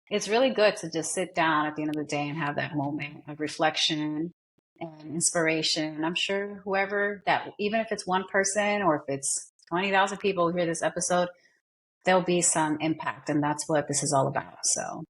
it's really good to just sit down at the end of the day and have that moment of reflection and inspiration. I'm sure whoever that, even if it's one person or if it's 20,000 people who hear this episode, there'll be some impact. And that's what this is all about. So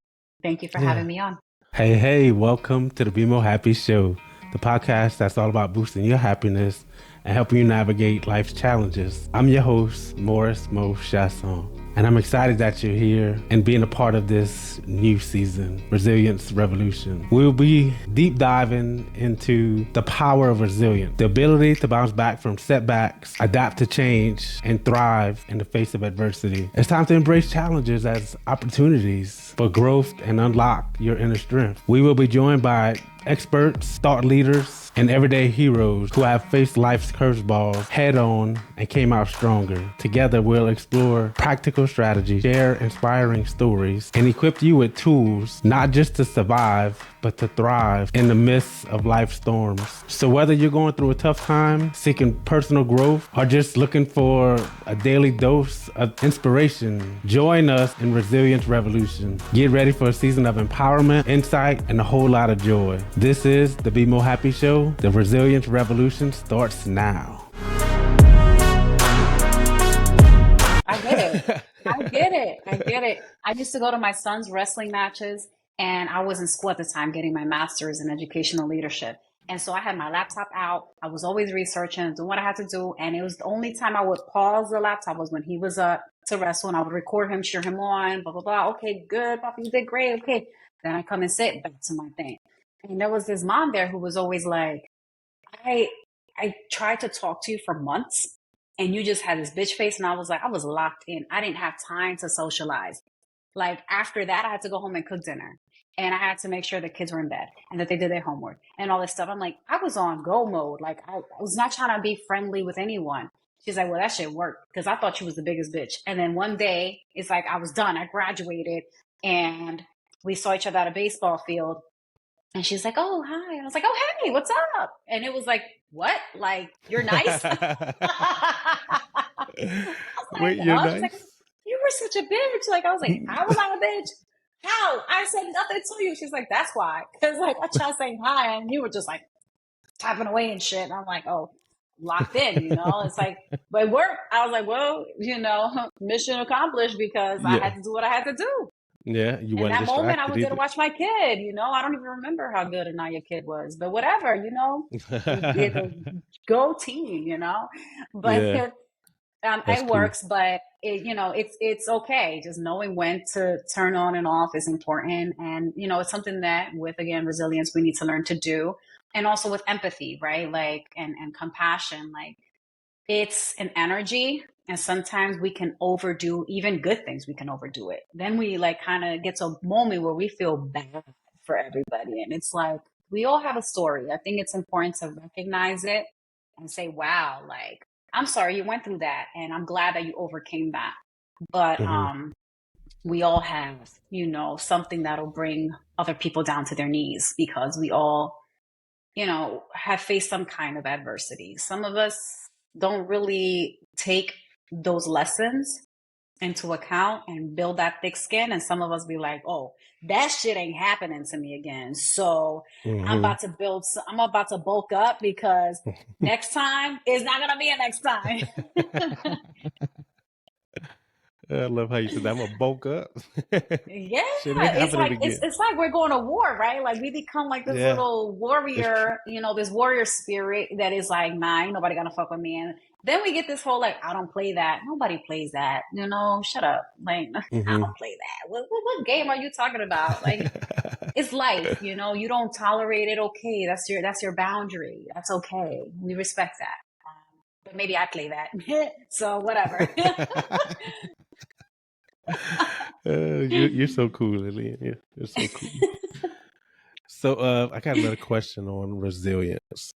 thank you for Yeah. having me on. Hey, welcome to the BeMoHappy Show, the podcast that's all about boosting your happiness and helping you navigate life's challenges. I'm your host, Morris Chaisson, and I'm excited that you're here and being a part of this new season, Resilience Revolution. We'll be deep diving into the power of resilience, the ability to bounce back from setbacks, adapt to change, and thrive in the face of adversity. It's time to embrace challenges as opportunities for growth and unlock your inner strength. We will be joined by experts, thought leaders, and everyday heroes who have faced life's curveballs head on and came out stronger. Together, we'll explore practical strategies, share inspiring stories, and equip you with tools not just to survive, but to thrive in the midst of life's storms. So whether you're going through a tough time, seeking personal growth, or just looking for a daily dose of inspiration, join us in Resilience Revolution. Get ready for a season of empowerment, insight, and a whole lot of joy. This is the BeMoHappy Show. The Resilience Revolution starts now. I get it. I get it. I used to go to my son's wrestling matches, and I was in school at the time getting my master's in educational leadership. And so I had my laptop out. I was always researching, doing what I had to do. And it was the only time I would pause the laptop was when he was up to wrestle, and I would record him, cheer him on, blah, blah, blah. Okay, good, Papa, you did great. Okay. Then I come and sit back to my thing. And there was this mom there who was always like, I tried to talk to you for months and you just had this bitch face. And I was like, I was locked in. I didn't have time to socialize. Like after that, I had to go home and cook dinner. And I had to make sure the kids were in bed and that they did their homework and all this stuff. I'm like, I was on go mode. Like I was not trying to be friendly with anyone. She's like, well, that shit worked because I thought she was the biggest bitch. And then one day it's like, I was done. I graduated and we saw each other at a baseball field. And she's like, oh, hi. And I was like, oh, hey, what's up? And it was like, what? Like, you're nice? I was like, Wait, you're huh? She's nice? like, you were such a bitch. Like, I was like, how was I a bitch? How? I said nothing to you. She's like, that's why. Because, like, I tried saying hi, and you were just, like, typing away and shit. And I'm like, oh, locked in, you know? It's like, but it worked. I was like, well, you know, mission accomplished because I had to do what I had to do. Yeah, you In weren't that moment, I was there to either. watch my kid, you know? I don't even remember how good Anaya kid was, but whatever, you know? Go team, you know? But Yeah, that's it cool. works, but it, you know, it's okay. Just knowing when to turn on and off is important. And, you know, it's something that with, again, resilience, we need to learn to do. And also with empathy, right? Like, and compassion, like it's an energy. And sometimes we can overdo even good things. We can overdo it. Then we like kind of get to a moment where we feel bad for everybody. And it's like, we all have a story. I think it's important to recognize it and say, wow, like, I'm sorry you went through that. And I'm glad that you overcame that. But we all have, you know, something that'll bring other people down to their knees because we all, you know, have faced some kind of adversity. Some of us don't really take those lessons into account and build that thick skin. And some of us be like, oh, that shit ain't happening to me again. So I'm about to bulk up because next time is not going to be a next time. I love how you said that. I'm gonna bulk up. Yeah, Shit ain't it's happening like again. it's like we're going to war, right? Like we become like this little warrior, you know, this warrior spirit that is like, nah, ain't nobody gonna fuck with me. And then we get this whole like, I don't play that. Nobody plays that. You know, shut up. Like I don't play that. What game are you talking about? Like it's life. You know, you don't tolerate it. Okay, that's your boundary. That's okay. We respect that. But maybe I play that. So whatever. You're so cool, Lillian. You're so cool. So I got another question on resilience.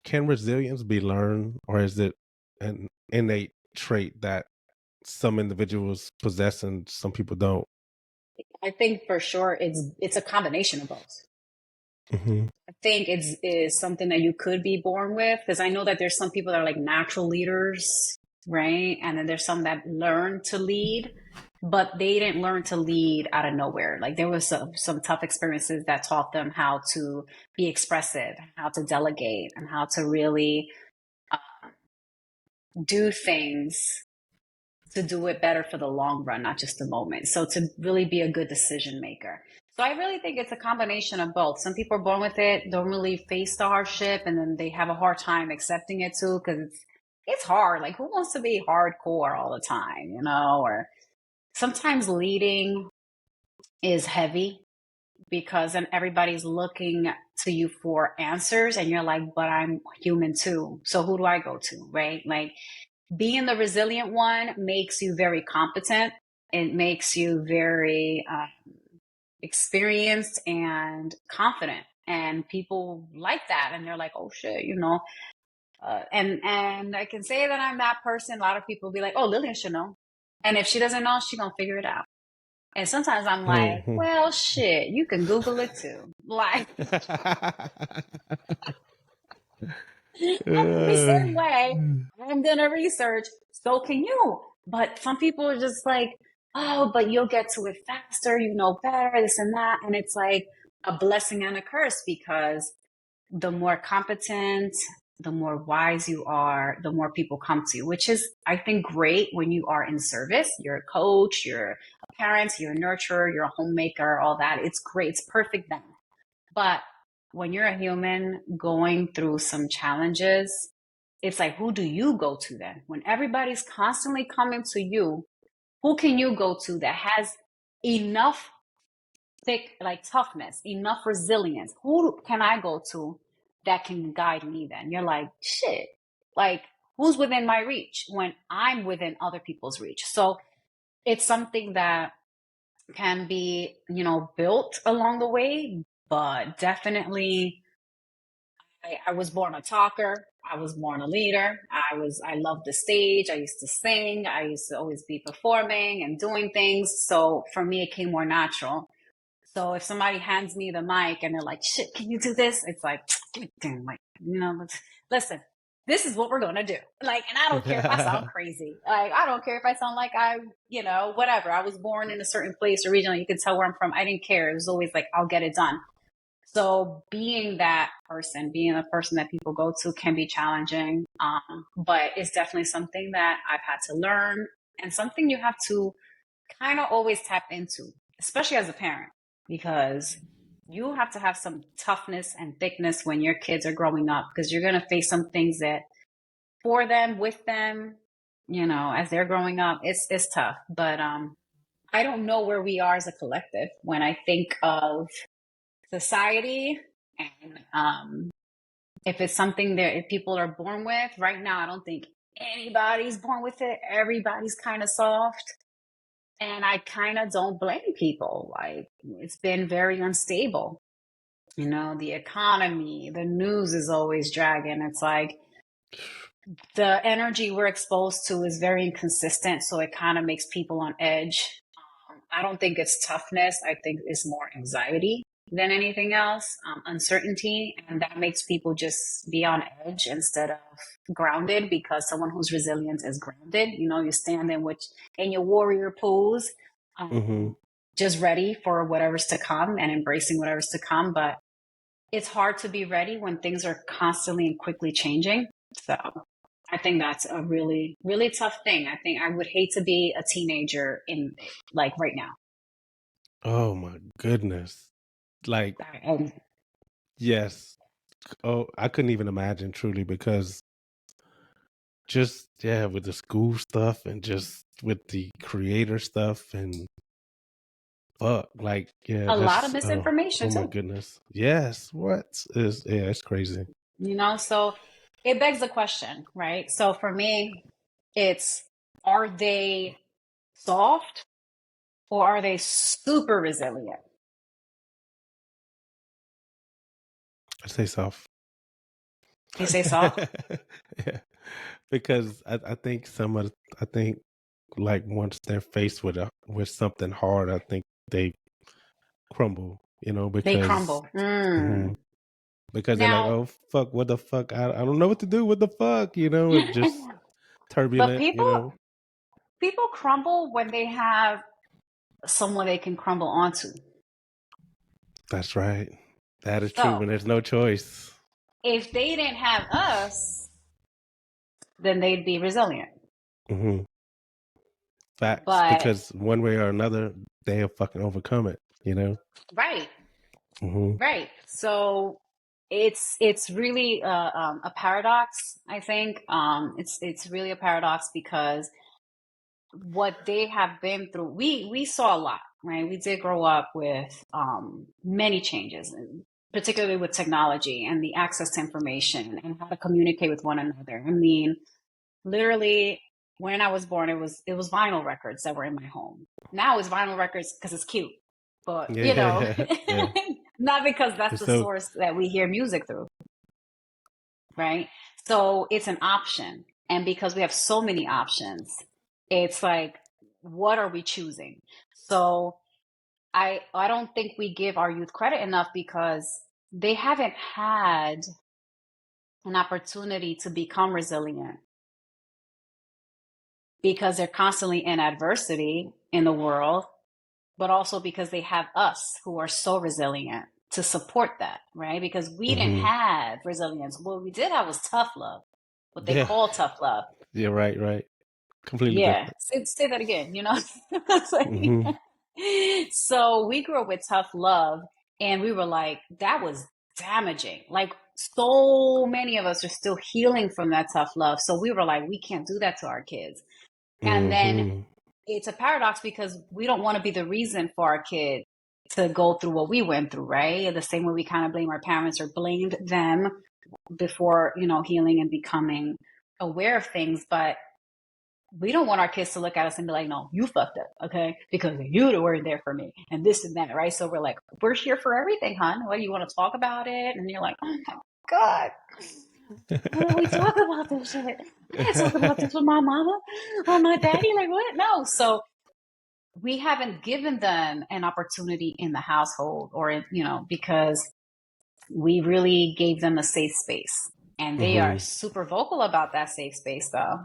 Can resilience be learned, or is it an innate trait that some individuals possess and some people don't? I think for sure it's a combination of both. I think is something that you could be born with because I know that there's some people that are like natural leaders, right? And then there's some that learn to lead. but they didn't learn to lead out of nowhere. Like there was some tough experiences that taught them how to be expressive, how to delegate, and how to really do things to do it better for the long run, not just the moment. So to really be a good decision maker. So I really think it's a combination of both. Some people are born with it, don't really face the hardship, and then they have a hard time accepting it too, because it's hard. Like who wants to be hardcore all the time, you know? Or sometimes leading is heavy because then everybody's looking to you for answers, and you're like, but I'm human too. So who do I go to, right? Like being the resilient one makes you very competent. It makes you very experienced and confident. And people like that. And they're like, oh shit, you know. And I can say that I'm that person. A lot of people be like, oh, Lillian should know. And if she doesn't know, she gonna figure it out. And sometimes I'm like, well, shit, you can Google it too. Like, I'm the same way. I'm gonna research. So can you? But some people are just like, oh, but you'll get to it faster. You know better, this and that. And it's like a blessing and a curse because the more competent, the more wise you are, the more people come to you, which is, I think, great when you are in service. You're a coach, you're a parent, you're a nurturer, you're a homemaker, all that. It's great. It's perfect then. But when you're a human going through some challenges, it's like, who do you go to then? When everybody's constantly coming to you, who can you go to that has enough thick, like toughness, enough resilience? Who can I go to that can guide me then? You're like, shit, like who's within my reach when I'm within other people's reach? So it's something that can be, you know, built along the way, but definitely I was born a talker. I was born a leader. I loved the stage. I used to sing. I used to always be performing and doing things. So for me, it came more natural. So if somebody hands me the mic and they're like, shit, can you do this? It's like, give me the damn mic. You know, listen, this is what we're going to do. Like, and I don't care if I sound crazy. Like, I don't care if I sound like you know, whatever. I was born in a certain place or region. You can tell where I'm from. I didn't care. It was always like, I'll get it done. So being that person, being a person that people go to can be challenging. But it's definitely something that I've had to learn and something you have to kind of always tap into, especially as a parent, because you have to have some toughness and thickness when your kids are growing up, because you're going to face some things that for them, with them, you know, as they're growing up, it's tough. But I don't know where we are as a collective when I think of society and if it's something that if people are born with. Right now, I don't think anybody's born with it. Everybody's kind of soft. And I kind of don't blame people. Like, it's been very unstable. You know, the economy, the news is always dragging. It's like the energy we're exposed to is very inconsistent. So it kind of makes people on edge. I don't think it's toughness. I think it's more anxiety than anything else, uncertainty. And that makes people just be on edge instead of grounded, because someone who's resilient is grounded. You know, you stand in your warrior pose, just ready for whatever's to come and embracing whatever's to come. But it's hard to be ready when things are constantly and quickly changing. So I think that's a really, really tough thing. I think I would hate to be a teenager in like right now. Oh my goodness. Like, yes. Oh, I couldn't even imagine truly, because just, yeah, with the school stuff and just with the creator stuff and like, yeah, A lot of that's, misinformation oh my too. goodness. Yes. It's crazy. You know, so it begs the question, right? So for me, it's, are they soft or are they super resilient? I say soft. You say soft? Yeah. Because I think I think like once they're faced with something hard, I think they crumble, you know, They because crumble. because they're like, Now, oh fuck, what the fuck? I don't know what to do. What the fuck? You know, it just but turbulent, you people know. People crumble when they have someone they can crumble onto. That's right. That is true. So When there's no choice. if they didn't have us, then they'd be resilient. Hmm. Facts. But Because one way or another, they'll fucking overcome it. You know. right, Hmm. right. So it's really a paradox. I think it's really a paradox because what they have been through, we saw a lot, right? We did grow up with many changes, particularly with technology and the access to information and how to communicate with one another. I mean, literally, when I was born, it was vinyl records that were in my home. Now it's vinyl records because it's cute, but Yeah. Yeah. not because that's It's the so. source that we hear music through, right? So it's an option, and because we have so many options, it's like, what are we choosing? So I don't think we give our youth credit enough because they haven't had an opportunity to become resilient because they're constantly in adversity in the world, but also because they have us who are so resilient to support that, right? Because we didn't Hmm. have resilience. What we did have was tough love, what they Yeah. call tough love. Yeah. Right. Right. Completely Yeah, different. say that again, It's like- Hmm. so we grew up with tough love, and we were like, that was damaging. Like, so many of us are still healing from that tough love. So we were like, we can't do that to our kids. And then Hmm. it's a paradox because we don't want to be the reason for our kid to go through what we went through, right? The same way we kind of blame our parents or blamed them before, healing and becoming aware of things. But we don't want our kids to look at us and be like, no, you fucked up, okay? Because you weren't there for me and this and that, right? So we're like, we're here for everything, hon. What, you want to talk about it? And you're like, oh my God, why don't we talk about this shit? I can't talk about this with my mama or my daddy. Like, what? No. So we haven't given them an opportunity in the household or, because we really gave them a safe space. And they are Hmm. super vocal about that safe space, though.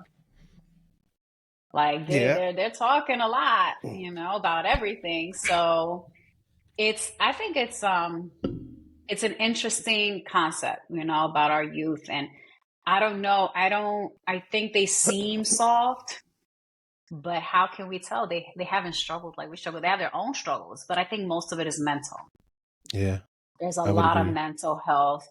Like Yeah. they're talking a lot, about everything. So I think it's an interesting concept, about our youth. And I don't know, I think they seem soft, but how can we tell? They haven't struggled like we struggle. They have their own struggles, but I think most of it is mental. Yeah. There's a I would lot of agree. mental health,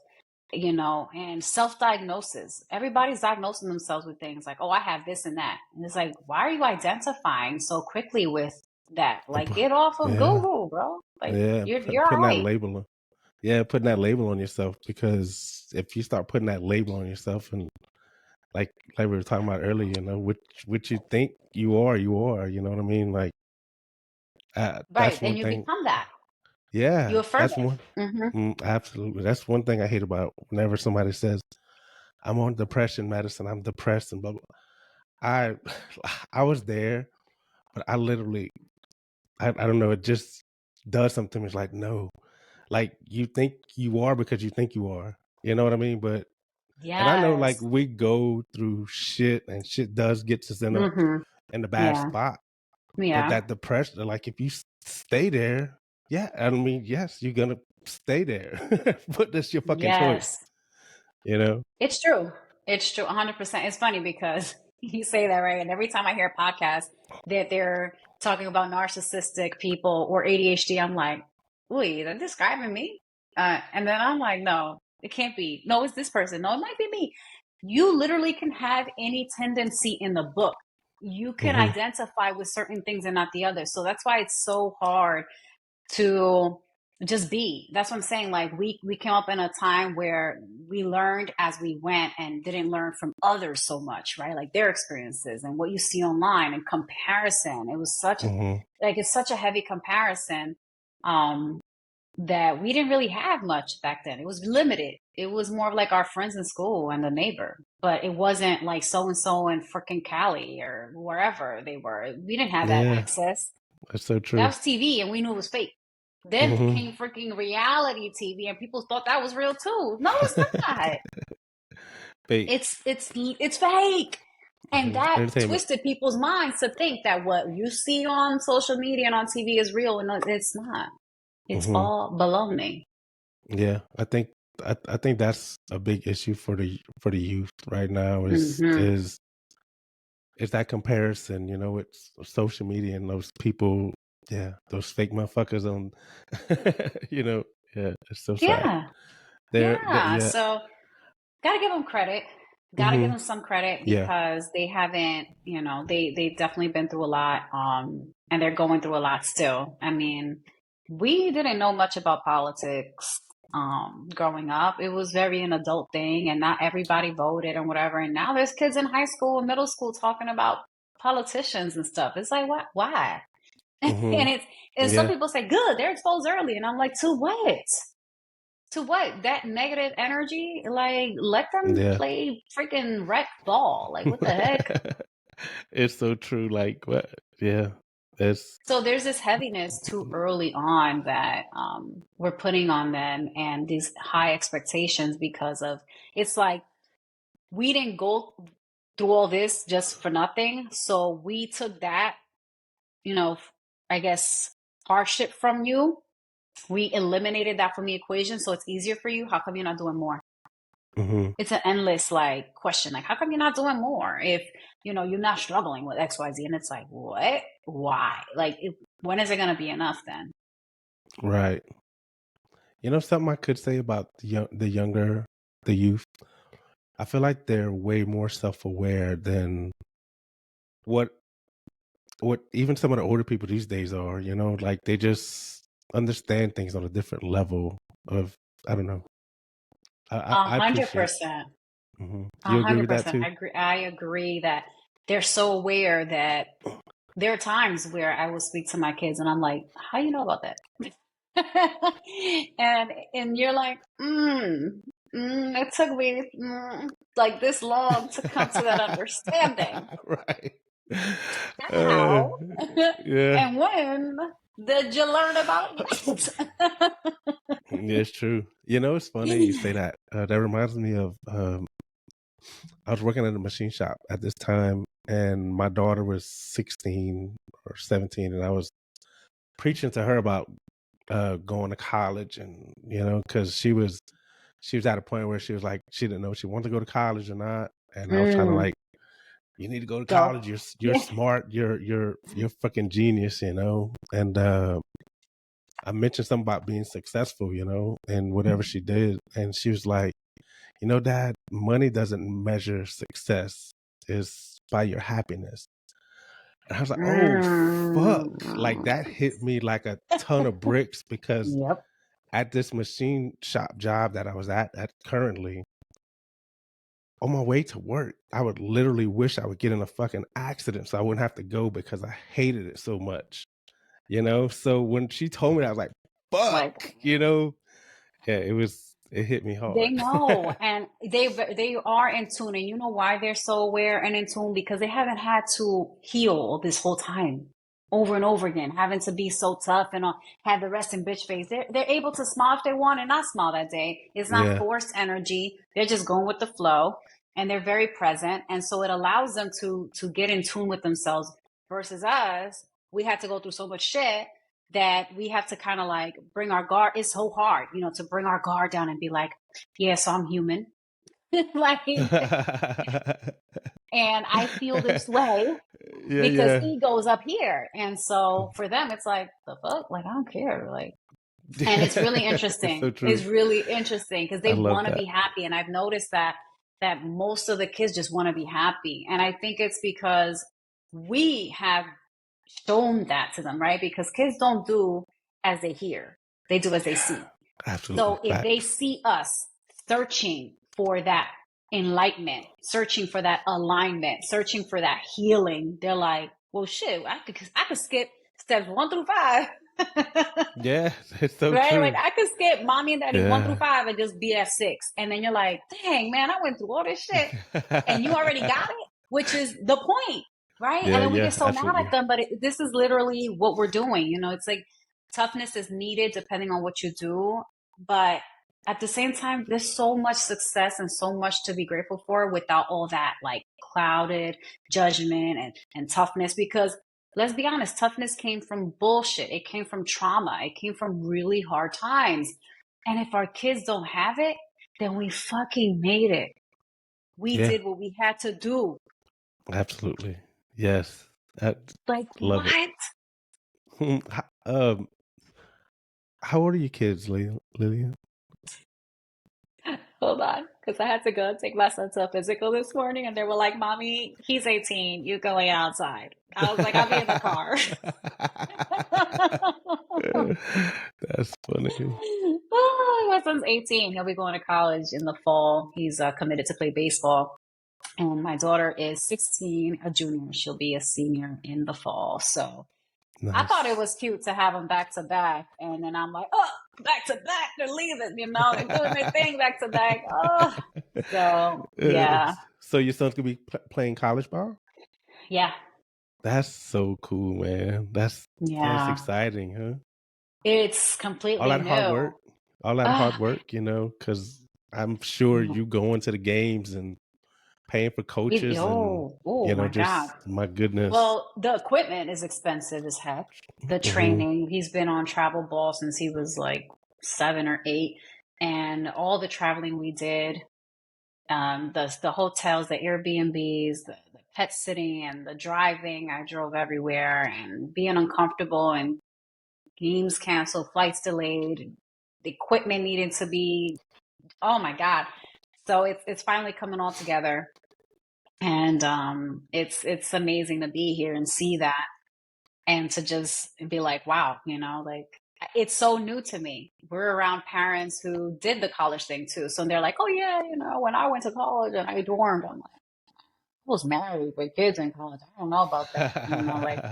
and self-diagnosis. Everybody's diagnosing themselves with things like, oh, I have this and that. And it's like, why are you identifying so quickly with that? Like, get off of Yeah. Google, bro. Like, Yeah. you're all Putting that right. label on. Yeah, putting that label on yourself, because if you start putting that label on yourself, and like we were talking about earlier, which you think you are, you know what I mean? Like, Right. that's And one you thing. become that. You Yeah, affirm that's it. one. Mm-hmm. Absolutely, that's one thing I hate about whenever somebody says, "I'm on depression medicine. I'm depressed," and blah blah. I I was there, but I literally, I don't know. It just does something to me. It's like, no, like, you think you are because you think you are. You know what I mean? And I know, like, Yes. we go through shit, and shit does get us Mm-hmm. in a bad Yeah. spot. But Yeah. that depression, like, if you stay there, yeah, I mean, yes, you're gonna stay there. But that's your fucking choice, Yes. you know? It's true. It's true. 100%. It's funny because you say that, right? And every time I hear a podcast that they're talking about narcissistic people or ADHD, I'm like, ooh, they're describing me. And then I'm like, no, it can't be. No, it's this person. No, it might be me. You literally can have any tendency in the book. You can Hmm. identify with certain things and not the others. So that's why it's so hard to just be. That's what I'm saying. Like, we came up in a time where we learned as we went and didn't learn from others so much, right? Like their experiences and what you see online and comparison. It was Hmm. it's such a heavy comparison, um, that we didn't really have much back then. It was limited. It was more of like our friends in school and the neighbor, but it wasn't like so and so in freaking Cali or wherever they were. We didn't have that Yeah, access. that's so That true. was TV, and we knew it was fake. Then Hmm. came freaking reality TV, and people thought that was real too. No, it's not. Fake. It's fake. And that Entertainment. twisted people's minds to think that what you see on social media and on TV is real, and it's not. It's all baloney. Yeah, I think that's a big issue for the youth right now is that comparison, you know, it's social media and those people, yeah, those fake motherfuckers on, you know, yeah, it's so sad. Yeah. Yeah, So gotta give them credit. Gotta give them some credit yeah, because they haven't, you know, they've definitely been through a lot, and they're going through a lot still. I mean, we didn't know much about politics growing up. It was very an adult thing, and not everybody voted and whatever. And now there's kids in high school and middle school talking about politicians and stuff. It's like, what? Why? And some yeah, people say, good, they're exposed early, and I'm like, to what? To what? That negative energy? Like, let them yeah. play freaking rec ball. Like, what the heck? It's so true. Like, what? Yeah, it's So there's this heaviness too early on that we're putting on them, and these high expectations because of it's like we didn't go through all this just for nothing. So we took that, you know, I guess hardship from you. We eliminated that from the equation, so it's easier for you. How come you're not doing more? It's an endless like question, like how come you're not doing more if you know you're not struggling with XYZ? And it's like, what? Why? Like, when is it going to be enough then? right. You know, something I could say about the youth. I feel like they're way more self-aware than what even some of the older people these days are. You know, like they just understand things on a different level of, I don't know. A I hundred appreciate. percent. A You agree hundred with that percent. too? I agree that they're so aware that there are times where I will speak to my kids and I'm like, how you know about that? and you're like, it took me like this long to come to that understanding. Right. How Yeah. and when did you learn about that? Yeah, it's true. You know, it's funny you say that. That reminds me of I was working at a machine shop at this time, and my daughter was 16 or 17, and I was preaching to her about going to college, and you know, because she was at a point where she was like she didn't know if she wanted to go to college or not, and I was trying to like, you need to go to Go. college. You're smart. You're fucking genius, you know. And I mentioned something about being successful, you know, and whatever she did, and she was like, you know, Dad, money doesn't measure success. It's by your happiness. And I was like, oh, fuck. Like that hit me like a ton of bricks because Yep. at this machine shop job that I was at currently, on my way to work, I would literally wish I would get in a fucking accident so I wouldn't have to go because I hated it so much, you know? So when she told me that, I was like, Like, fuck, you know? Yeah, it hit me hard. they know, and they are in tune, and you know why they're so aware and in tune? Because they haven't had to heal this whole time, over and over again, having to be so tough and have the resting bitch face. They're able to smile if they want and not smile that day. It's not forced energy. They're just going with the flow, and they're very present, and so it allows them to get in tune with themselves. Versus us, we had to go through so much shit that we have to kind of like bring our guard. It's so hard, you know, to bring our guard down and be like, yeah, so I'm human. Like, and I feel this way because ego's up here. And so for them, it's like, the fuck? Like, I don't care. Like, and it's really interesting. So true. It's really interesting because they I love want to that. be happy. And I've noticed that most of the kids just want to be happy. And I think it's because we have shown that to them, right? Because kids don't do as they hear, they do as they see. Absolutely. So if they see us searching for that enlightenment, searching for that alignment, searching for that healing, they're like, well, shit, I could skip steps 1 through 5. Yeah, it's so right? true. Like, I could skip mommy and daddy 1 through 5 and just be at 6. And then you're like, dang, man, I went through all this shit and you already got it, which is the point. Right. Yeah, and then we get so absolutely. mad at them, but this is literally what we're doing. You know, it's like toughness is needed depending on what you do, but at the same time, there's so much success and so much to be grateful for without all that like clouded judgment and toughness. Because let's be honest, toughness came from bullshit. It came from trauma. It came from really hard times. And if our kids don't have it, then we fucking made it. We Yeah, did what we had to do. absolutely. Yes. I Like, love it. what? Um, how old are your kids, Lillian? Hold on, because I had to go take my son to a physical this morning, and they were like, "Mommy, he's 18. You going outside?" I was like, "I'll be in the car." That's funny. Oh, my son's 18. He'll be going to college in the fall. He's committed to play baseball. And my daughter is 16, a junior. She'll be a senior in the fall. So I thought it Nice. was cute to have them back to back. And then I'm like, oh, back to back. They're leaving, they're doing their thing back to back. Oh, so Uh, yeah. so your son's gonna be playing college ball? Yeah. That's so cool, man. That's Yeah. exciting, huh? It's All completely that hard new. work, all that hard Ah, work, because I'm sure yeah. you going to the games and paying for coaches and Oh my God. just my goodness. Well, the equipment is expensive as heck. The Hmm. training, he's been on travel ball since he was like 7 or 8. And all the traveling we did, the hotels, the Airbnbs, the pet sitting and the driving, I drove everywhere and being uncomfortable and games canceled, flights delayed, the equipment needed to be, oh my God. So it's finally coming all together. And it's amazing to be here and see that and to just be like, wow, like it's so new to me. We're around parents who did the college thing too. So they're like, oh yeah, when I went to college and I dormed, I'm like, I was married with kids in college. I don't know about that. Like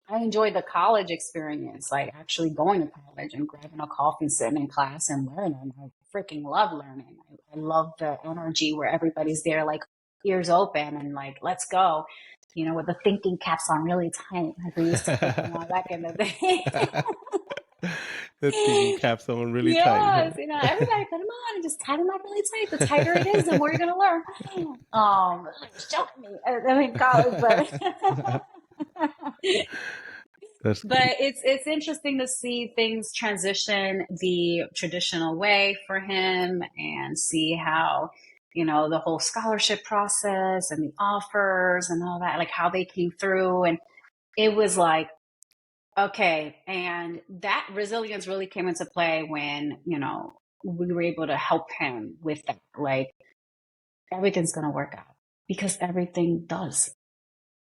I enjoyed the college experience, like actually going to college and grabbing a coffee, sitting in class and learning. I freaking love learning. I love the energy where everybody's there, like ears open and like, let's go, with the thinking caps on really tight, like we used to think back in the day. The thinking caps on really tight, huh? Yes, everybody put them on and just tie them up really tight. The tighter it is, the more you're gonna learn. Choking me. I mean, college, but That's but it's interesting to see things transition the traditional way for him and see how the whole scholarship process and the offers and all that, like how they came through, and it was like, okay, and that resilience really came into play when we were able to help him with that, like everything's going to work out because everything does.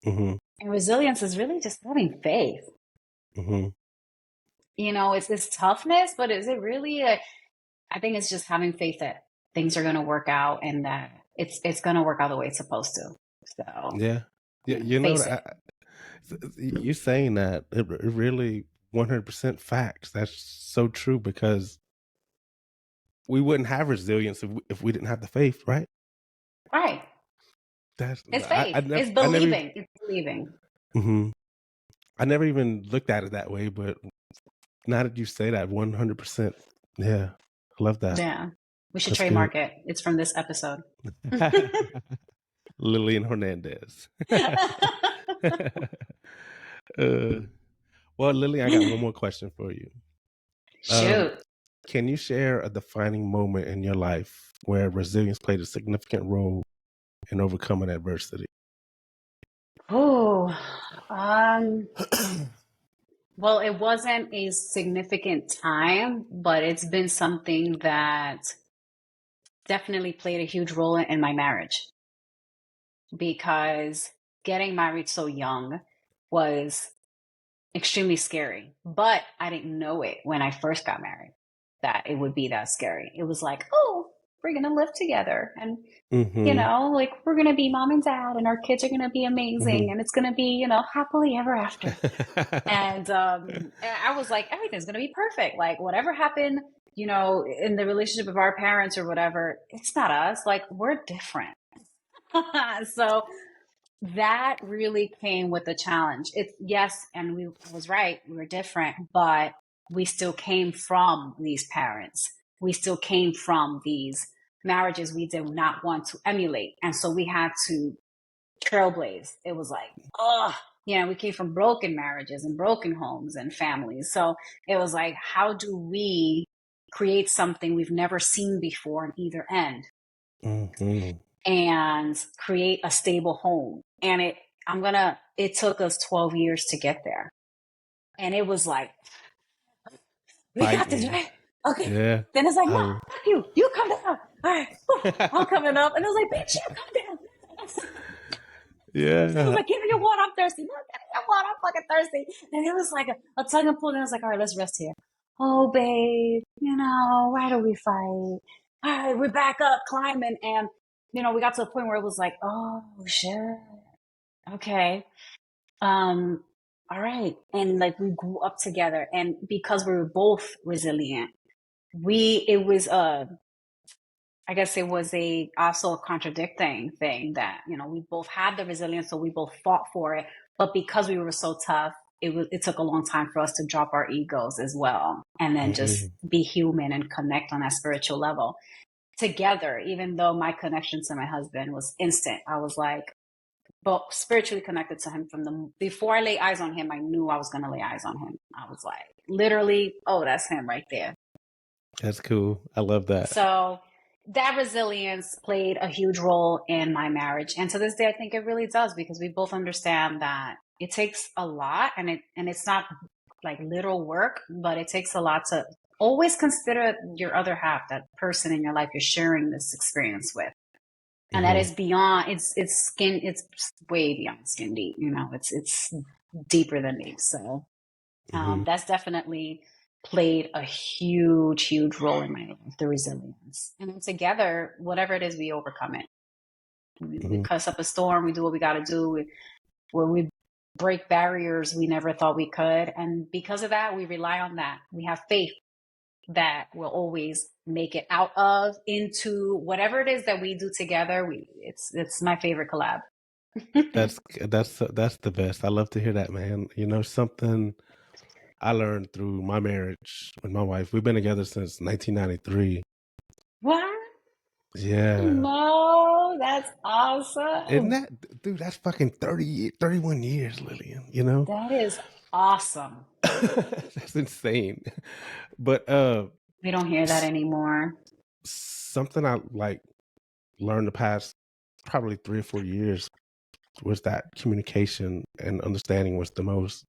hmm And resilience is really just having faith. hmm It's this toughness, but is it really I think it's just having faith that things are going to work out and that it's going to work out the way it's supposed to. So, Yeah. Yeah, face it. you saying that it really 100% facts. That's so true because we wouldn't have resilience if we didn't have the faith, right? Right. That's It's faith. It's I never believing. It's believing. hmm I never even looked at it that way, but now that you say that, 100%, yeah, I love that. Yeah. We should That's good. trademark it. It's from this episode. Lillian Hernandez. uh, well, Lily, I got one more question for you. Um, Shoot. can you share a defining moment in your life where resilience played a significant role in overcoming adversity? Oh, well, it wasn't a significant time, but it's been something that definitely played a huge role in my marriage because getting married so young was extremely scary. But I didn't know it when I first got married that it would be that scary. It was like, oh, we're going to live together and Mm-hmm. like we're going to be mom and dad and our kids are going to be amazing Mm-hmm. and it's going to be, happily ever after. And I was like, everything's going to be perfect. Like whatever happened, in the relationship of our parents or whatever, it's not us. Like we're different. So that really came with the challenge. It's yes, and I was right. We were different, but we still came from these parents. we still came from these marriages we did not want to emulate. And so we had to trailblaze. It was like, oh, we came from broken marriages and broken homes and families. So it was like, how do we create something we've never seen before on either end and create a stable home? And it took us 12 years to get there. And it was like, we got to do it. Okay. Yeah. Then it's like, no, fuck you. You come down. All right. I'm coming up. And it was like, bitch, you come down. Yeah. It was like, give me your water. I'm thirsty. No, give me your water. I'm fucking thirsty. And it was like a tug and pull. And I was like, all right, let's rest here. Oh, babe, why do we fight? All right, we're back up climbing. And, we got to a point where it was like, oh, shit. Okay. All right. And like we grew up together, and because we were both resilient, it was also a contradicting thing that, we both had the resilience, so we both fought for it. But because we were so tough, it took a long time for us to drop our egos as well. And then just be human and connect on that spiritual level together. Even though my connection to my husband was instant, I was like, but spiritually connected to him before I lay eyes on him, I knew I was going to lay eyes on him. I was like, literally, oh, that's him right there. That's cool. I love that. So that resilience played a huge role in my marriage. And to this day, I think it really does, because we both understand that it takes a lot, and it's not like literal work, but it takes a lot to always consider your other half, that person in your life you're sharing this experience with. And that is beyond, it's way beyond skin deep, it's deeper than deep. So that's definitely played a huge, huge role in my life, the resilience. And then together, whatever it is, we overcome it. We cuss up a storm, we do what we got to do, we break barriers we never thought we could. And because of that, we rely on that. We have faith that we'll always make it out of into whatever it is that we do together. It's my favorite collab. That's the best. I love to hear that, man. Something I learned through my marriage with my wife. We've been together since 1993. What? Yeah. No, that's awesome. Isn't that, dude? That's fucking 31 years, Lillian. That is awesome. That's insane. But we don't hear that anymore. Something I learned the past probably 3 or 4 years was that communication and understanding was the most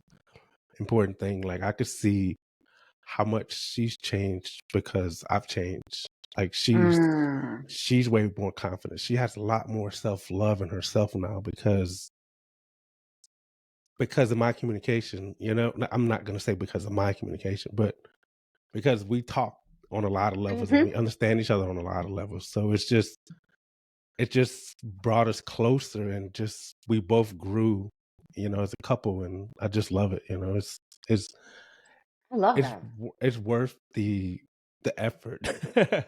important thing. Like, I could see how much she's changed because I've changed. Like, she's way more confident. She has a lot more self-love in herself now because of my communication. I'm not going to say because of my communication, but because we talk on a lot of levels and we understand each other on a lot of levels. So it just brought us closer, and just we both grew, as a couple, and I just love it. I love that. It's worth the effort.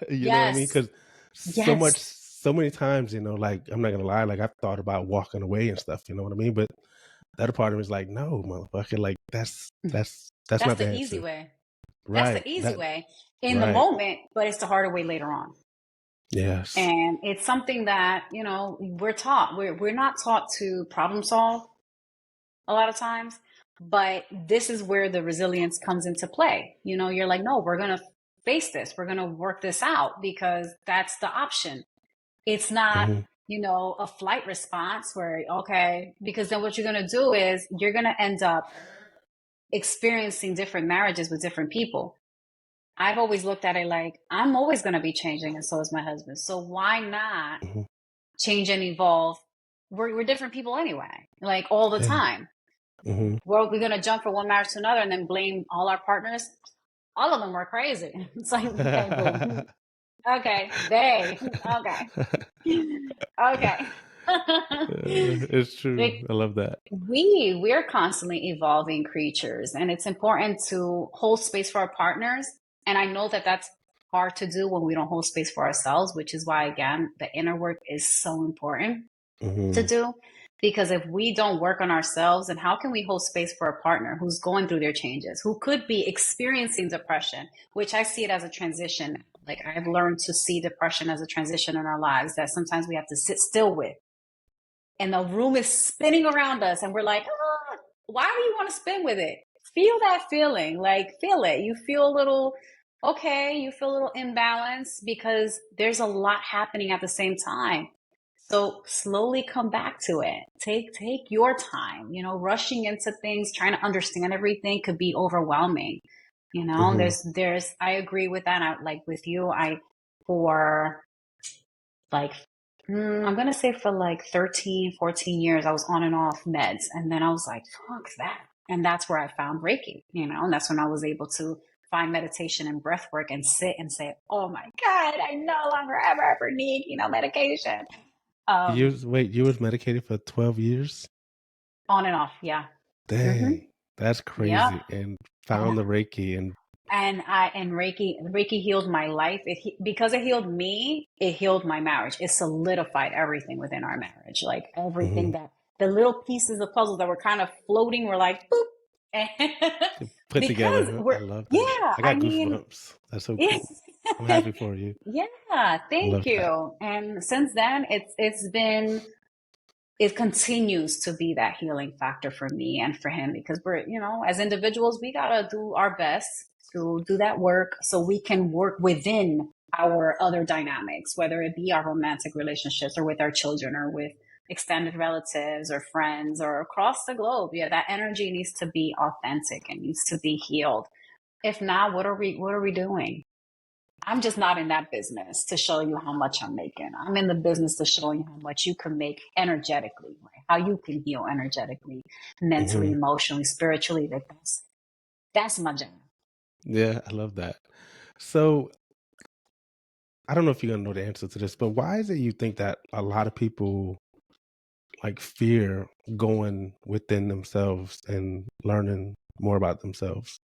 You know what I mean? Because so many times, like, I'm not gonna lie, like, I've thought about walking away and stuff. You know what I mean? But the other part of me is like, no, motherfucker, like that's not the easy way. Right. That's the easy way in the moment, but it's the harder way later on. Yes. And it's something that, we're taught. We're not taught to problem solve a lot of times, but this is where the resilience comes into play. You're like, no, we're going to face this. We're going to work this out because that's the option. It's not, a flight response where, okay, because then what you're going to do is you're going to end up experiencing different marriages with different people. I've always looked at it like, I'm always going to be changing, and so is my husband. So why not change and evolve? We're different people anyway, like all the time. We're going to jump from one marriage to another and then blame all our partners. All of them were crazy. It's like, okay, okay. It's true. I love that. We're constantly evolving creatures, and it's important to hold space for our partners. And I know that that's hard to do when we don't hold space for ourselves, which is why, again, the inner work is so important to do. Because if we don't work on ourselves, then how can we hold space for a partner who's going through their changes, who could be experiencing depression, which I see it as a transition. Like I've learned to see depression as a transition in our lives that sometimes we have to sit still with. And the room is spinning around us and we're like, oh, why do you want to spin with it? Feel that feeling, like feel it. You feel a little, okay, you feel a little imbalanced because there's a lot happening at the same time. So slowly come back to it. Take your time. You know, rushing into things, trying to understand everything could be overwhelming. You know, there's I agree with that. I like with you, for like I'm gonna say for like 13, 14 years, I was on and off meds. And then I was like, fuck that. And that's where I found Reiki, you know, and that's when I was able to find meditation and breath work and sit and say, oh my God, I no longer ever need, you know, medication. You was medicated for 12 years? On and off, yeah. Dang, that's Yeah. crazy. And found the Reiki and Reiki healed my life. Because it healed me, it healed my marriage. It solidified everything within our marriage. Like everything that the little pieces of puzzles that were kind of floating were like boop. put together. Huh? I love that. Yeah, I got goosebumps. That's so cool. I'm happy for you. Yeah, thank you. That. And since then, it continues to be that healing factor for me and for him because we're, you know, as individuals, we gotta do our best to do that work so we can work within our other dynamics, whether it be our romantic relationships or with our children or with extended relatives or friends or across the globe. Yeah, that energy needs to be authentic and needs to be healed. If not, what are we doing? I'm just not in that business to show you how much I'm making. I'm in the business to show you how much you can make energetically, right? How you can heal energetically, mentally, emotionally, spiritually. That's my job. Yeah, I love that. So I don't know if you're gonna know the answer to this, but why is it you think that a lot of people like fear going within themselves and learning more about themselves?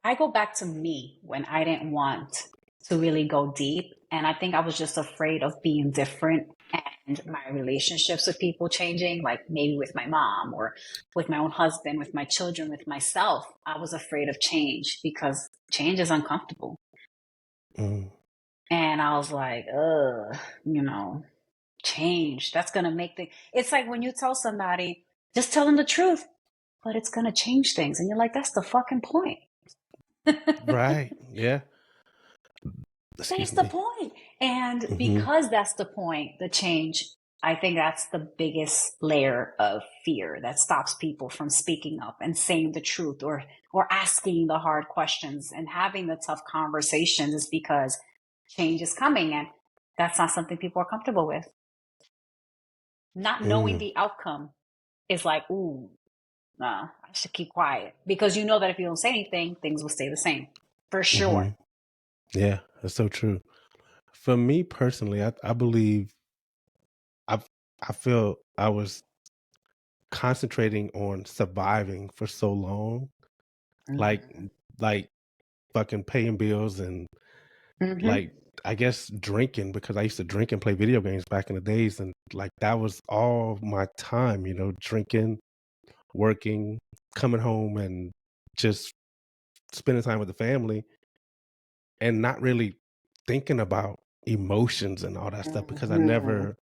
I go back to me when I didn't want to really go deep. And I think I was just afraid of being different and my relationships with people changing, like maybe with my mom or with my own husband, with my children, with myself. I was afraid of change because change is uncomfortable. Mm. And I was like, you know, change. That's going to make things. It's like when you tell somebody, just tell them the truth, but it's going to change things. And you're like, that's the fucking point. Right. Yeah. That's the point. And because that's the point, the change, I think that's the biggest layer of fear that stops people from speaking up and saying the truth or asking the hard questions and having the tough conversations is because change is coming and that's not something people are comfortable with. Not knowing the outcome is like, ooh, no, I should keep quiet because you know that if you don't say anything, things will stay the same for sure. Yeah, that's so true. For me personally, I believe I feel I was concentrating on surviving for so long, like fucking paying bills and like I guess drinking because I used to drink and play video games back in the days, and like that was all my time, you know, drinking, working, coming home, and just spending time with the family, and not really thinking about emotions and all that stuff because I didn't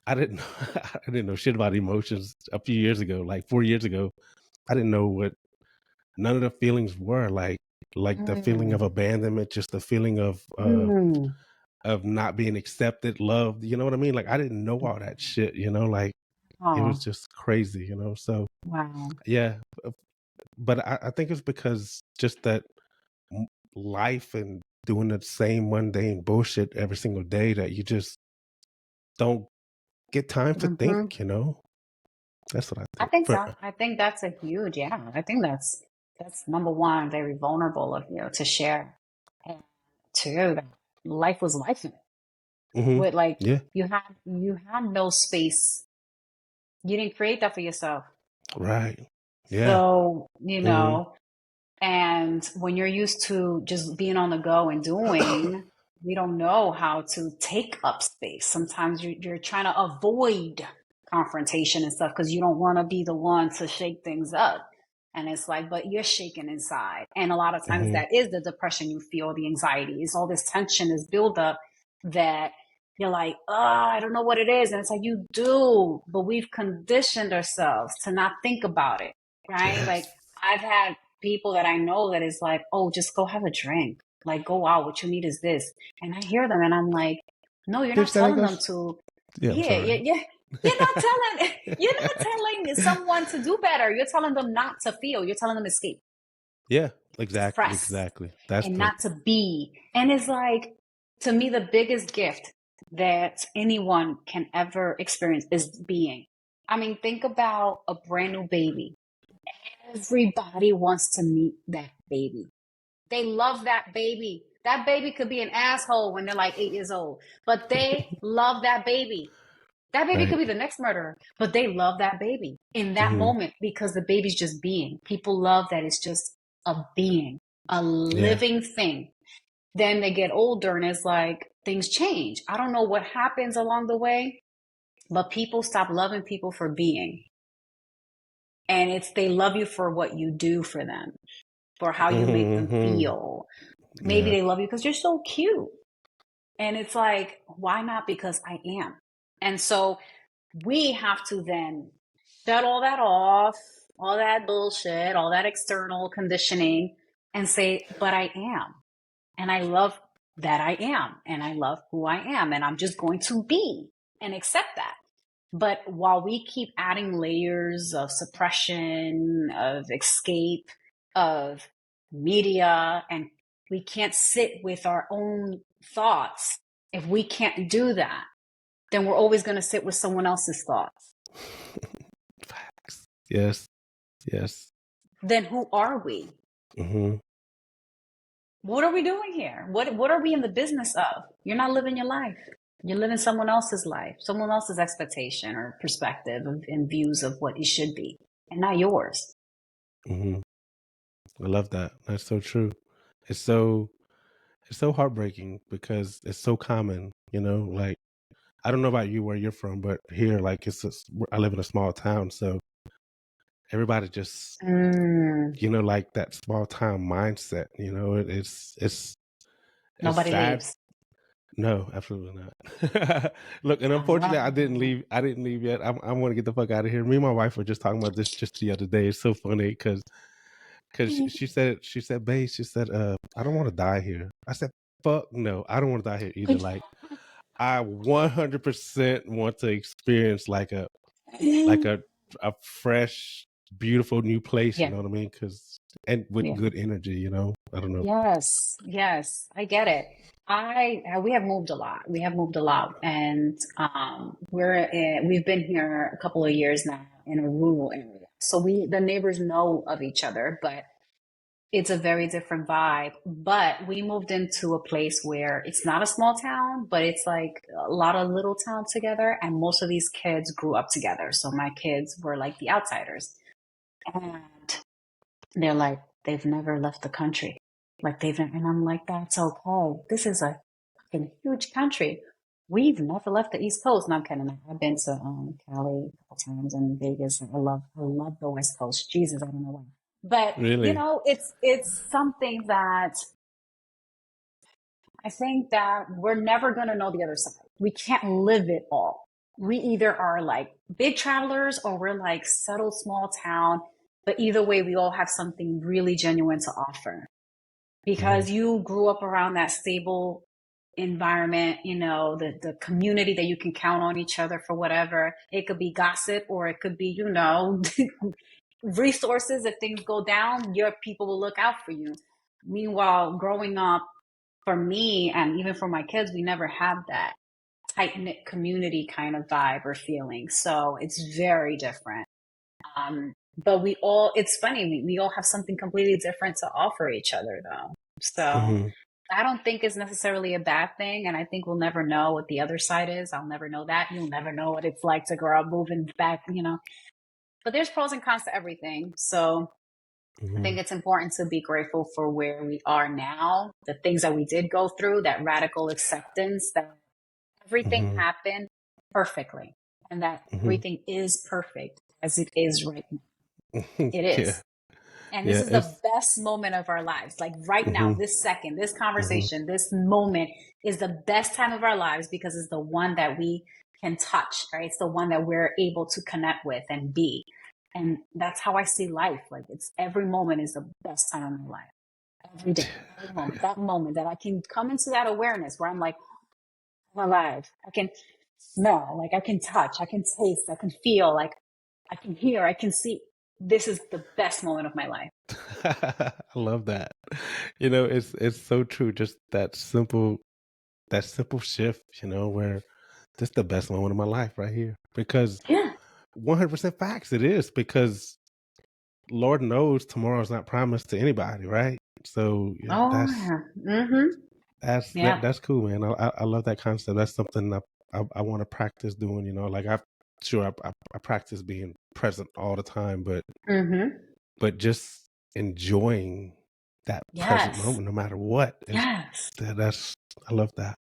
I didn't know shit about emotions a few years ago, like 4 years ago. I didn't know what none of the feelings were like the feeling of abandonment, just the feeling of not being accepted, loved, you know what I mean? Like I didn't know all that shit, you know, like it was just crazy, you know. So yeah, but I think it's because just that life and doing the same mundane bullshit every single day that you just don't get time to think, you know. That's what I think. I think so. I think that's a huge, I think that's number one, very vulnerable of you to share. And two, that life was life. With like you had no space. You didn't create that for yourself. Right. Yeah. So, you know, and when you're used to just being on the go and doing, we don't know how to take up space. Sometimes you're trying to avoid confrontation and stuff because you don't want to be the one to shake things up. And it's like, but you're shaking inside. And a lot of times Mm-hmm. that is the depression you feel, the anxiety. It's all this tension, this buildup that you're like, oh, I don't know what it is. And it's like, you do, but we've conditioned ourselves to not think about it, right? Like Yes. I've had people that I know that is like, oh, just go have a drink. Like, go out. What you need is this. And I hear them and I'm like, no, you're not Bitch, that ain't telling gonna. them to, Yeah, I'm yeah, yeah, sorry. yeah. You're not telling someone to do better. You're telling them not to feel. You're telling them escape, Yeah, exactly, express, exactly. That's and the. not to be. And it's like, to me, the biggest gift that anyone can ever experience is being. I mean, think about a brand new baby. Everybody wants to meet that baby. They love that baby. That baby could be an asshole when they're like 8 years old, but they love that baby. That baby could Right. be the next murderer, but they love that baby in that Mm-hmm. moment because the baby's just being. People love that it's just a being, a Yeah. living thing. Then they get older and it's like things change. I don't know what happens along the way, but people stop loving people for being. And it's they love you for what you do for them, for how you make them Mm-hmm. feel. Maybe Yeah. they love you because you're so cute. And it's like, why not? Because I am. And so we have to then shut all that off, all that bullshit, all that external conditioning, and say, but I am. And I love that I am. And I love who I am. And I'm just going to be and accept that. But while we keep adding layers of suppression, of escape, of media, and we can't sit with our own thoughts, if we can't do that, then we're always going to sit with someone else's thoughts. Facts. Yes. Yes. Then who are we? Mm-hmm. What are we doing here? What are we in the business of? You're not living your life. You're living someone else's life, someone else's expectation or perspective and views of what it should be, and not yours. Mm-hmm. I love that. That's so true. It's so heartbreaking because it's so common, like I don't know about you where you're from, but here, like I live in a small town, so everybody just, Mm, like that small town mindset, it's nobody sad. leaves. No, absolutely not. Look, and I love unfortunately, I didn't that. leave. I didn't leave yet. I want to get the fuck out of here. Me and my wife were just talking about this just the other day. It's so funny because she said, babe, she said, I don't want to die here. I said, fuck no, I don't want to die here either. Like, I 100% want to experience like a fresh, beautiful new place. You Yeah. know what I mean? And with Yeah. good energy. I don't know. Yes. Yes. I get it. We have moved a lot. We have moved a lot, and we've been here a couple of years now in a rural area. So the neighbors know of each other, but it's a very different vibe. But we moved into a place where it's not a small town, but it's like a lot of little towns together, and most of these kids grew up together. So my kids were like the outsiders. And they're like, they've never left the country. Like they've never, and I'm like, that's okay. This is a fucking huge country. We've never left the East Coast. No, I'm kidding. I've been to Cali a couple times and Vegas. I love the West Coast. Jesus, I don't know why. But Really? it's something that I think that we're never gonna know the other side. We can't live it all. We either are like big travelers or we're like settled small town. But either way, we all have something really genuine to offer Mm-hmm. because you grew up around that stable environment, the community that you can count on each other for whatever. It could be gossip or it could be, resources. If things go down, your people will look out for you. Meanwhile, growing up, for me and even for my kids, we never had that tight knit community kind of vibe or feeling. So it's very different. But it's funny, we all have something completely different to offer each other though. So Mm-hmm. I don't think it's necessarily a bad thing. And I think we'll never know what the other side is. I'll never know that. You'll never know what it's like to grow up moving back, But there's pros and cons to everything. So I think it's important to be grateful for where we are now, the things that we did go through, that radical acceptance that everything happened perfectly and that everything is perfect as it is right now. It Yeah. is. And this Yeah. is the best moment of our lives. Like right now, this second, this conversation, this moment is the best time of our lives because it's the one that we can touch, right? It's the one that we're able to connect with and be. And that's how I see life. Like it's every moment is the best time of my life. Every day, every moment, that moment that I can come into that awareness where I'm like, I'm alive. I can smell, like I can touch, I can taste, I can feel, like I can hear, I can see. This is the best moment of my life. I love that. It's so true. Just that simple shift, where this is the best moment of my life right here. Because Yeah. 100% facts it is, because Lord knows tomorrow's not promised to anybody, right? So yeah, Oh, yeah. Mm-hmm. Yeah. that's cool, man. I love that concept. That's something I want to practice doing. Like I practice being present all the time, Mm-hmm. but just enjoying that present Yes. moment, no matter what. Yes. That's I love that.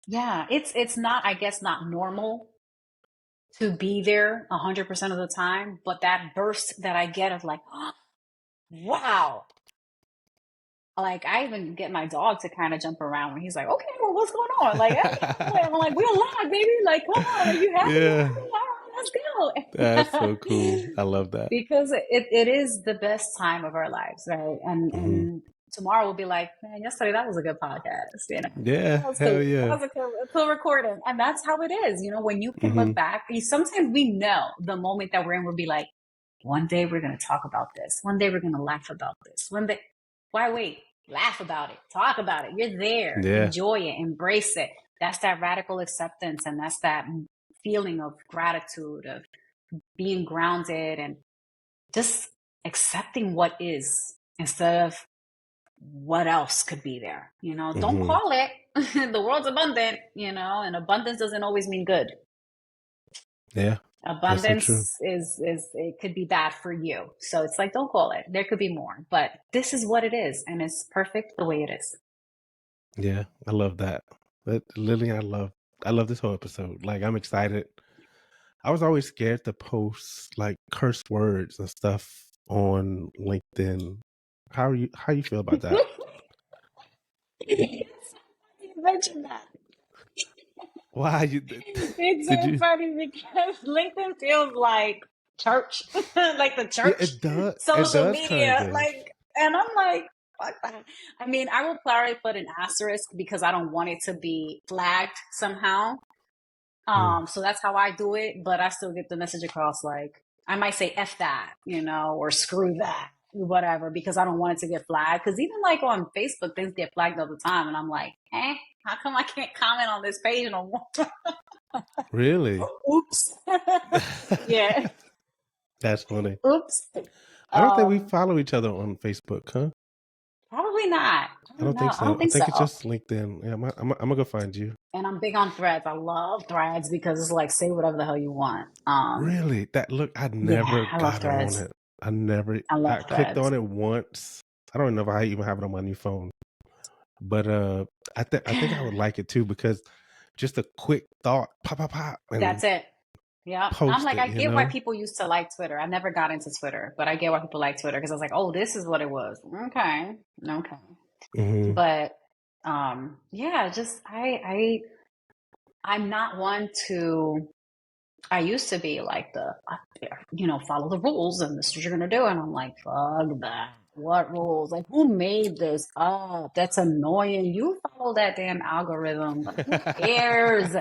Yeah. It's not, I guess, not normal to be there 100% of the time, but that burst that I get of like, oh, wow. Like I even get my dog to kind of jump around when he's like, okay, well, what's going on? Like, okay. I'm like, we're alive, baby. Like, come on, are you happy? You're Yeah, happy? All right, that's let's so go. cool. I love that. Because it is the best time of our lives, right? Hmm. And tomorrow we'll be like, man, yesterday that was a good podcast, Yeah, That was hell cool. yeah. That was a cool recording. And that's how it is. When you can Hmm. look back, sometimes we know the moment that we're in, we'll be like, one day we're going to talk about this. One day we're going to laugh about this. One day, why wait? Laugh about it. Talk about it. You're there. Yeah. Enjoy it. Embrace it. That's that radical acceptance. And that's that feeling of gratitude, of being grounded and just accepting what is instead of what else could be there. Don't Hmm. call it. The world's abundant, and abundance doesn't always mean good. Yeah, that's so true. Abundance is it could be bad for you. So it's like, don't call it. There could be more, but this is what it is, and it's perfect the way it is. Yeah, I love that. But Lily, I love this whole episode. Like, I'm excited. I was always scared to post like curse words and stuff on LinkedIn. How you feel about that? You mentioned that. Why you It's did so you? funny because LinkedIn feels like church, like the Yeah, church it does. It social does kind media. of. Like, and I'm like, fuck that. I mean, I will probably put an asterisk because I don't want it to be flagged somehow. Mm. So that's how I do it, but I still get the message across. Like, I might say F that, or screw that, whatever, because I don't want it to get flagged. Because even like on Facebook, things get flagged all the time. And I'm like, how come I can't comment on this page no more? Really? Oops. Yeah. That's funny. Oops. I don't think we Um, follow each other on Facebook, huh? Probably not. I I don't don't think know. I don't so. I think think it's so. just LinkedIn. Yeah, I'm gonna go find you. And I'm big on threads. I love threads because it's like say whatever the hell you want. Really? That look, I Yeah, never I love got on threads. it. I never I love I clicked threads. on it once. I don't know if I even have it on my new phone. But I think I would like it too, because just a quick thought, pop, pop, pop, and That's it. Yeah. I'm post like, it, I get why people used to like Twitter. I never got into Twitter, but I get why people like Twitter because I was like, oh, this is what it was. Okay. Okay. Hmm. But yeah, just I'm not one to I used to be like follow the rules and this is what you're gonna do. And I'm like, fuck that. What rules? Like, who made this up? That's annoying. You follow that damn algorithm. Like, who cares?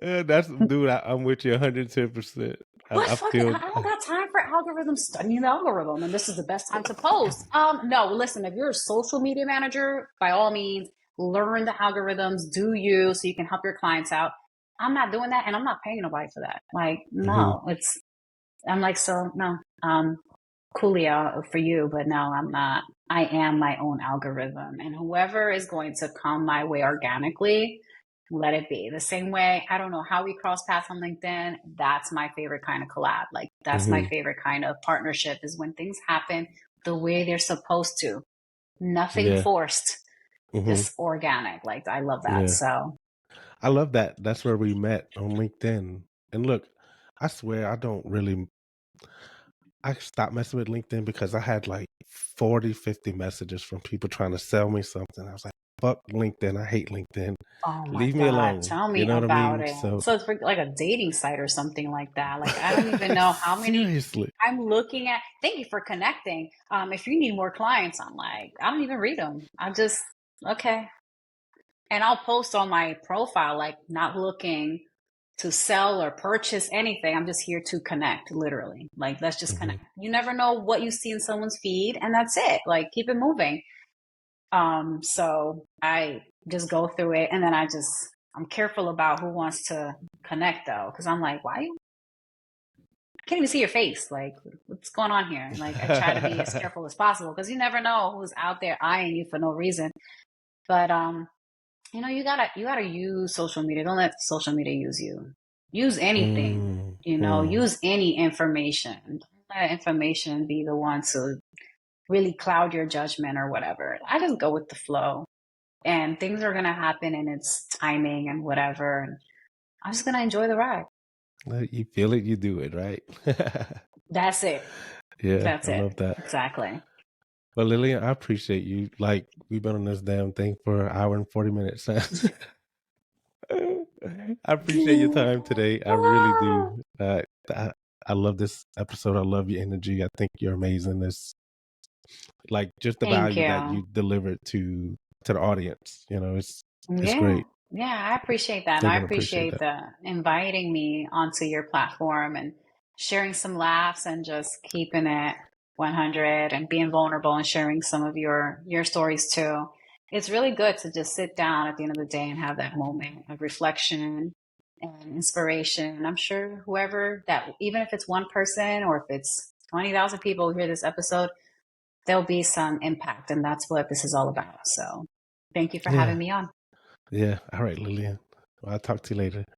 That's dude. I'm with you 110%. What I fucking? feel. I don't got time for algorithms studying the algorithm, and this is the best time to post. No, listen. If you're a social media manager, by all means, learn the algorithms. Do you so you can help your clients out? I'm not doing that, and I'm not paying nobody for that. Like, Hmm. no, it's. I'm like, so no. Coolio for you, but no, I'm not. I am my own algorithm, and whoever is going to come my way organically, let it be. The same way, I don't know how we cross paths on LinkedIn. That's my favorite kind of collab. Like that's my Mm-hmm. favorite kind of partnership is when things happen the way they're supposed to. Nothing Yeah. forced, Mm-hmm. just organic. Like I love that. Yeah. So I love that. That's where we met on LinkedIn. And look, I swear I stopped messing with LinkedIn because I had like 40, 50 messages from people trying to sell me something. I was like, fuck LinkedIn. I hate LinkedIn. oh my Leave me God, alone. tell You me know what I about mean? it. So So it's like a dating site or something like that. Like I don't even know how many seriously. I'm looking at. Thank you for connecting. If you need more clients, I'm like, I don't even read them. I'm just, okay. And I'll post on my profile, like not looking to sell or purchase anything. I'm just here to connect, literally. Like, let's just Mm-hmm. connect. You never know what you see in someone's feed, and that's it. Like, keep it moving. So I just go through it, and then I'm careful about who wants to connect though, because I'm like, why? I can't even see your face. Like, what's going on here? And like, I try to be as careful as possible because you never know who's out there eyeing you for no reason. But you gotta use social media. Don't let social media use you. Use anything. Mm-hmm. Use any information. Don't let information be the one to really cloud your judgment or whatever. I just go with the flow. And things are gonna happen in its timing and whatever. And I'm just gonna enjoy the ride. You feel it, you do it, right? That's it. Yeah, That's I it. love that. Exactly. But Lillian, I appreciate you. Like, we've been on this damn thing for an hour and 40 minutes. I appreciate your time today. I really do. I love this episode. I love your energy. I think you're amazing. This, like, just the Thank value that you. you delivered to the audience. It's Yeah. great. Yeah, I appreciate that. And They're I gonna appreciate appreciate that. the inviting me onto your platform and sharing some laughs and just keeping it 100 and being vulnerable and sharing some of your stories too. It's really good to just sit down at the end of the day and have that moment of reflection and inspiration. And I'm sure whoever that, even if it's one person or if it's 20,000 people who hear this episode, there'll be some impact. And that's what this is all about. So thank you for Yeah, having me on. yeah. All right, Lillian. Well, I'll talk to you later.